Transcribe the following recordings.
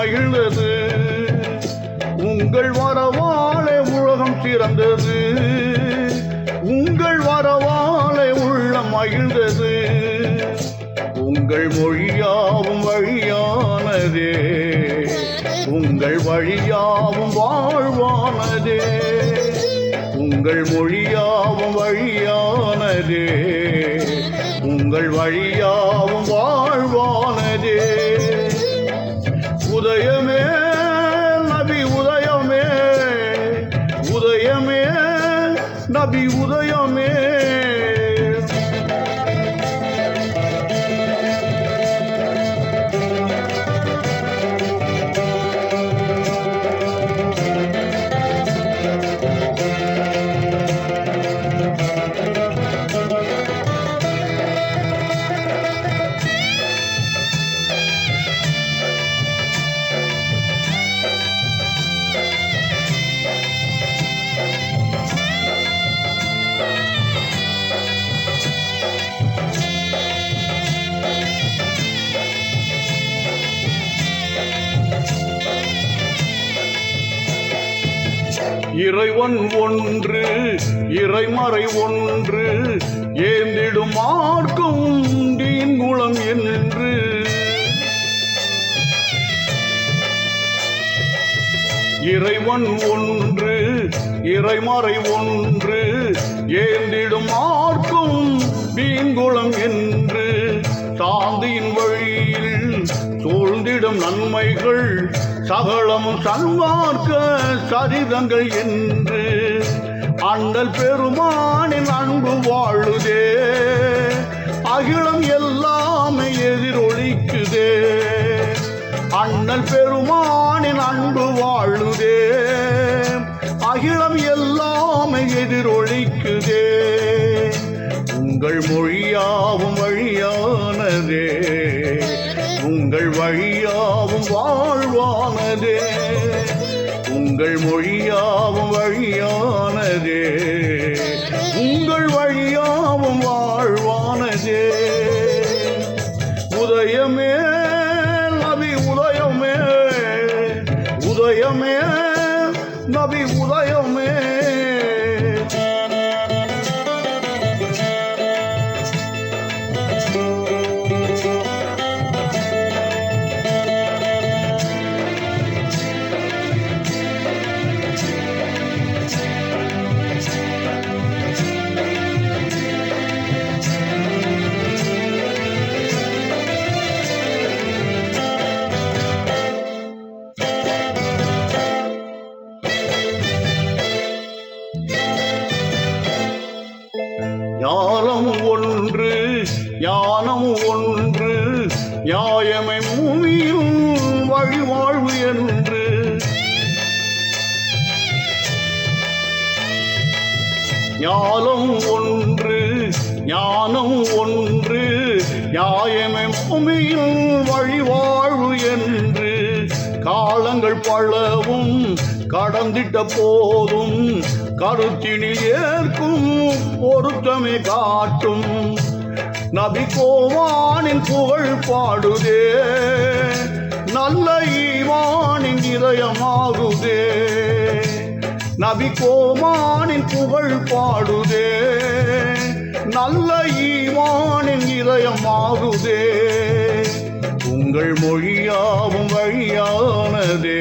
மகிழ்ந்தது. உங்கள் வரவாலே உலகம் சிறந்தது. உங்கள் வரவாலே உள்ளம் மகிழ்ந்தது. உங்கள் மொழியாவும் வழியானதே. உங்கள் வழியாவும் வாழ்வானதே. உங்கள் மொழியாவும் வழியானதே. உங்கள் வழியாவும் வாழ்வானதே. உதயமே நபி உதயமே. உதயமே நபி உதயமே. இறைவன் ஒன்று இறைமறை ஒன்று ஏந்திடும் மார்க்கம் தீன்குலம் என்று. இறைவன் ஒன்று இறைமறை ஒன்று ஏந்திடும் மார்க்கம் தீன்குலம் என்று. சாந்தியின் வழியில் சூழ்ந்திடும் நன்மைகள் சகலமும் சன்மார்க்க சரிதங்கள் என்று. அண்ணல் பெருமானின் அன்பு வாழுதே. அகிலம் எல்லாமே எதிரொலிக்குதே. அண்ணல் பெருமானின் அன்பு வாழுதே. அகிலம் எல்லாமே எதிரொலிக்குதே. உங்கள் மொழியாவும் வழியானதே. உங்கள் வழியாவும் வாழ்வானதே. உங்கள் மொழியாவும் வழியானதே. உங்கள் வழியாவும் வாழ்வானதே. உதயமே நபி உதயமே. உதயமே நபி உதயமே. ஞானம் ஒன்று ஞானம் ஒன்று நியாயமை பூமியும் வழிவாழ்வு என்று. ஞானம் ஒன்று ஞானம் ஒன்று நியாயமை பூமியும் வழிவாழ்வு என்று. காலங்கள் பலவும் கடந்திட்ட போதும் கருத்தினில் ஏற்கும் பொருத்தமே காட்டும். நபி கோவானின் புகழ் பாடுதே. நல்ல ஈமானின் இதயமாகுதே. நபி கோவானின் புகழ் பாடுதே. நல்ல ஈமானின் இதயமாகுதே. உங்கள் மொழியாவும் வழியானதே.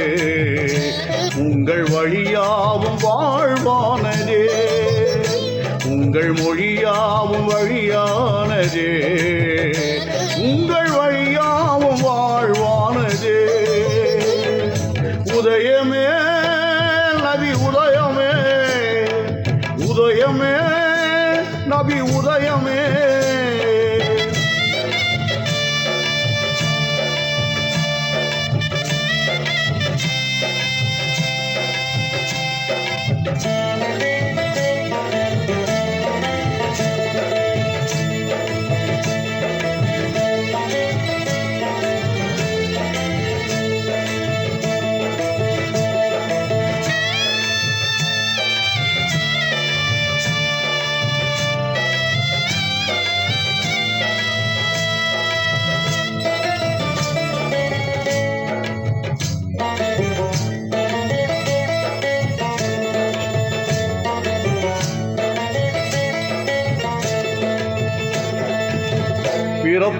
உங்கள் வழியாவும் வாழ்வானதே. உங்கள் மொழியாவும் வழியானதே. உங்கள் வழியாவும் வாழ்வானதே. உதயமே நபி உதயமே. உதயமே நபி உதயமே.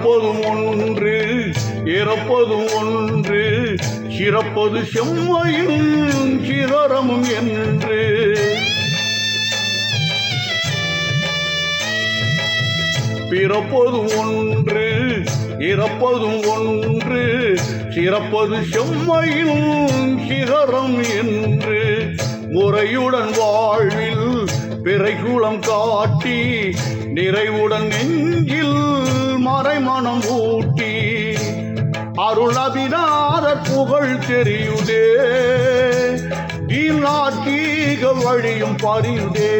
பிறப்பதும் ஒன்று இறப்பதும் ஒன்று சிறப்பது செம்மையும் சிகரமும் என்று பிறப்பதும் ஒன்று இறப்பதும் ஒன்று சிறப்பது செம்மையும் சிகரம் என்று முறையுடன் வாழ்வில் பிறைகுளம் காட்டி நிறைவுடன் நெஞ்சில் மறைமணம் ஊட்டி அருளபிநாதர் புகழ் தெரியுதே நாட்கீக வழியும் பறியுதே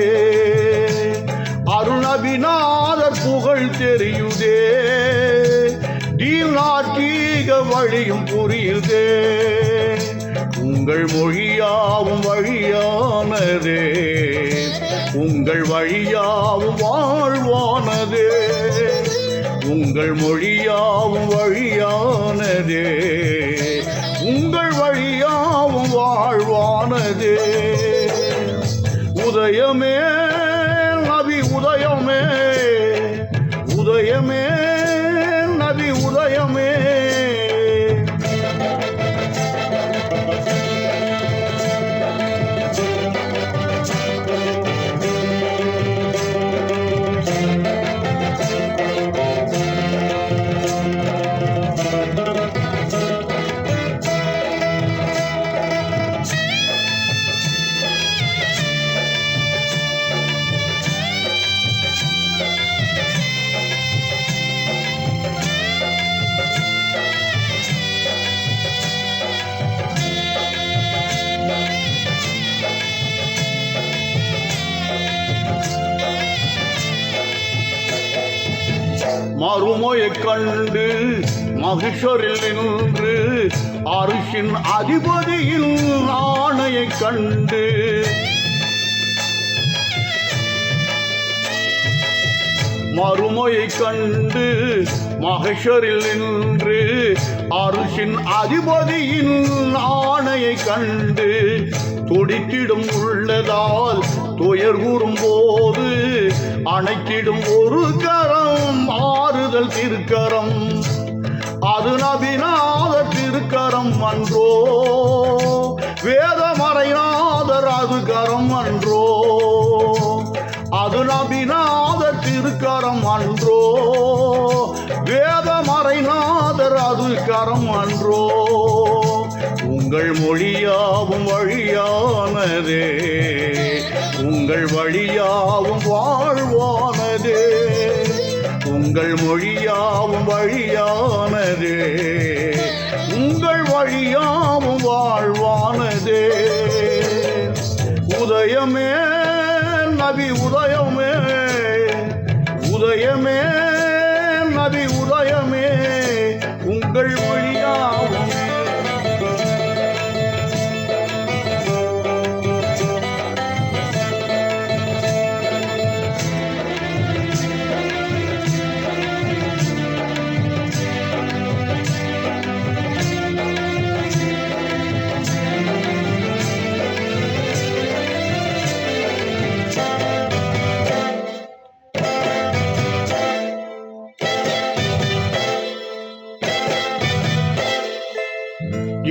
அருளபிநாதர் புகழ் தெரியுதே நாட்கீக வழியும் புரியுதே உங்கள் மொழியாவும் வழியானதே உங்கள் வழியாவும் வாழ்வானதே உங்கள் மொழியாவும் வழியானதே உங்கள் வழியாவும் வாழ்வானதே உதயமே நபி உதயமே உதயமே நபி உதயமே மறுமையைக் கண்டு மகிஷரில் நின்று அரிசின் அதிபதியின் ஆணையைக் கண்டு மறுமையைக் கண்டு மகிஷரில் நின்று அரிசின் அதிபதியின் ஆணையைக் கண்டு துடித்திடும் உள்ளதால் துயர் கூறும் போது அணைத்திடும் ஒரு கரம் ஆறுதல் திருக்கரம் அது நபிநாதர் திருக்கரம் அன்றோ வேதமறைநாதர் அது கரம் அன்றோ அது நபிநாதர் திருக்கரம் அன்றோ வேதமறைநாதர் அது கரம் அன்றோ உங்கள் மொழியாவும் வழியானதே உங்கள் வழியாவும் வாழ்வானதே உங்கள் மொழியாவும் வழியானதே உங்கள் வழியாவும் வாழ்வானதே உதயமே நபி உதயமே உதயமே நபி உதயமே உங்கள் வழியாவும்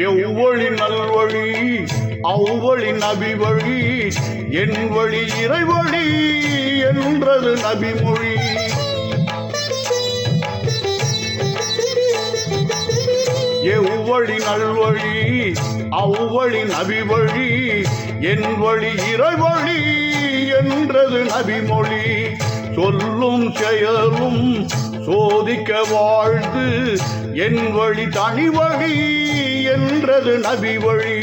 எவ்வழி நல்வழி அவ்வழி நபி வழி என் வழி இறைவழி என்றது நபிமொழி எவ்வழி நல்வழி அவ்வழி நபி வழி என் வழி இறைவழி என்றது நபிமொழி சொல்லும் செயலும் சோதிக்க வாழ்ந்து என் வழி தனி வழி என்றது நபி வழி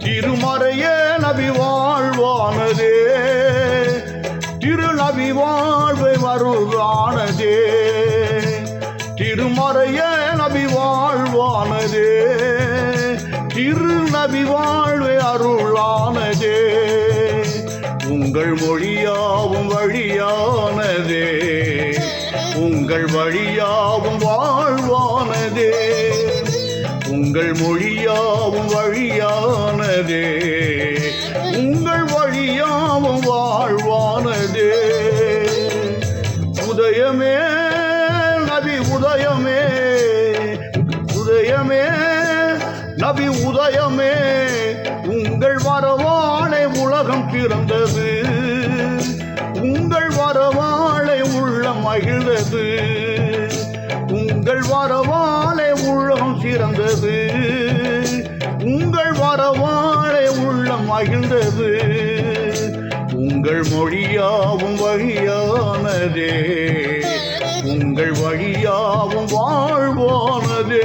திருமறையே நபி வாழ்வானதே திருநபி வாழ்வை வருவானதே திருமறையே நபி வாழ்வானதே திருநபி வாழ்வை அருளானதே உங்கள் மொழியாவும் வழியானதே உங்கள் வழியாவும் வாழ்வானதே உங்கள் மொழியாவும் வழியானதே உங்கள் வழியாவும் வாழ்வானதே உதயமே நபி நபி உதயமே உதயமே நபி உதயமே உங்கள் வரவாளை உலகம் பிறந்தது உங்கள் வரவாளை உள்ளம் மகிழ்ந்தது உங்கள் வரவாளை உள்ளம் சிறந்தது உங்கள் வரவாளை உள்ளம் மகிழ்ந்தது உங்கள் மொழியாவும் வழியானதே உங்கள் வழியாவும் வாழ்வானதே